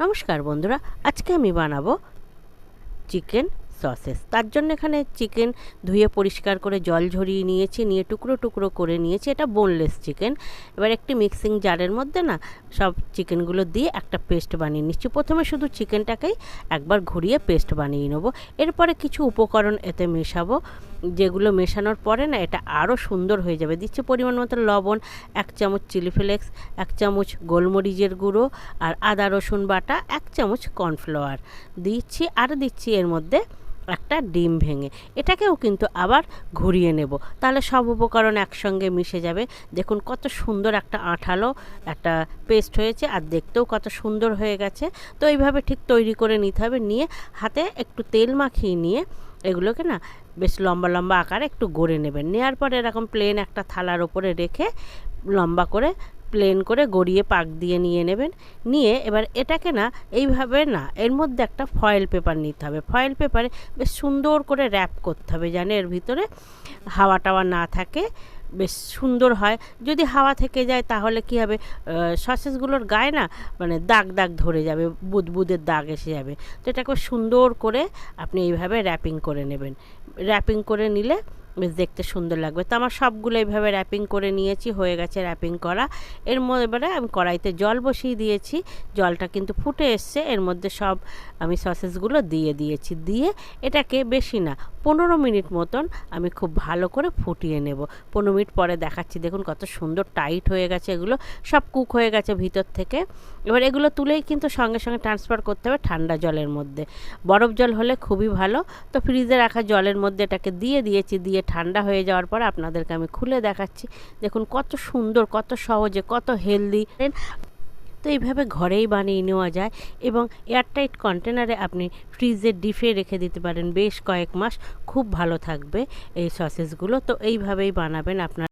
নমস্কার বন্ধুরা, আজকে আমি বানাবো চিকেন সসেস। তার জন্য এখানে চিকেন ধুয়ে পরিষ্কার করে জল ঝরিয়ে নিয়েছি, নিয়ে টুকরো টুকরো করে নিয়েছি। এটা বোনলেস চিকেন। এবার একটি মিক্সিং জারের মধ্যে না সব চিকেনগুলো দিয়ে একটা পেস্ট বানিয়ে নিচ্ছি। প্রথমে শুধু চিকেনটাকেই একবার ঘুরিয়ে পেস্ট বানিয়ে নেব। এরপরে কিছু উপকরণ এতে মেশাবো, যেগুলো মেশানোর পরে না এটা আরও সুন্দর হয়ে যাবে। দিচ্ছি পরিমাণ মতো লবণ, 1 চামচ চিলি ফ্লেক্স, 1 চামচ গোলমরিচের গুঁড়ো, আর আদা রসুন বাটা, 1 চামচ কর্নফ্লাওয়ার দিচ্ছি। আর দিচ্ছি এর মধ্যে একটা ডিম ভেঙে। এটাকেও কিন্তু আবার ঘুরিয়ে নেব, তাহলে সব উপকরণ একসঙ্গে মিশে যাবে। দেখুন কত সুন্দর একটা আঠালো একটা পেস্ট হয়েছে, আর দেখতেও কত সুন্দর হয়ে গেছে। তো এইভাবে ঠিক তৈরি করে নিতে হবে। নিয়ে হাতে একটু তেল মাখিয়ে নিয়ে এগুলোকে না বেশ লম্বা লম্বা আকারে একটু গড়ে নেবেন। নেওয়ার পর এরকম প্লেন একটা থালার ওপরে রেখে লম্বা করে প্লেন করে গড়িয়ে পাক দিয়ে নিয়ে নেবেন। নিয়ে এবার এটাকে না এইভাবে না এর মধ্যে একটা ফয়েল পেপার নিতে হবে। ফয়েল পেপারে বেশ সুন্দর করে র্যাপ করতে হবে, যেন এর ভিতরে হাওয়া টাওয়া না থাকে, বেশ সুন্দর হয়। যদি হাওয়া থেকে যায় তাহলে কি হবে, সসেসগুলোর গায়ে না মানে দাগ দাগ ধরে যাবে, বুদবুদের দাগ এসে যাবে। তো এটাকে সুন্দর করে আপনি এইভাবে র্যাপিং করে নেবেন। র্যাপিং করে নিলে বেশ দেখতে সুন্দর লাগবে। তো আমার সবগুলো এইভাবে র্যাপিং করে নিয়েছি, হয়ে গেছে র্যাপিং করা। এর মধ্যে এবারে আমি কড়াইতে জল বসিয়ে দিয়েছি। জলটা কিন্তু ফুটে এসছে। এর মধ্যে সব আমি সসেসগুলো দিয়ে দিয়েছি। দিয়ে এটাকে বেশি না 15 মিনিট মতন আমি খুব ভালো করে ফুটিয়ে নেব। 15 মিনিট পরে দেখাচ্ছি। দেখুন কত সুন্দর টাইট হয়ে গেছে, এগুলো সব কুক হয়ে গেছে ভিতর থেকে। এবার এগুলো তুলেই কিন্তু সঙ্গে সঙ্গে ট্রান্সফার করতে হবে ঠান্ডা জলের মধ্যে। বরফ জল হলে খুবই ভালো। তো ফ্রিজে রাখা জলের মধ্যে এটাকে দিয়ে দিয়েছি। দিয়ে ঠান্ডা হয়ে যাওয়ার পর আপনাদেরকে আমি খুলে দেখাচ্ছি। দেখুন কত সুন্দর, কত সহজে, কত হেলদি। তো এইভাবে ঘরেই বানিয়ে নেওয়া যায়, এবং এয়ারটাইট কন্টেনারে আপনি ফ্রিজে ডিপে রেখে দিতে পারেন বেশ কয়েক মাস। খুব ভালো থাকবে এই সসেসগুলো। তো এইভাবেই বানাবেন আপনার।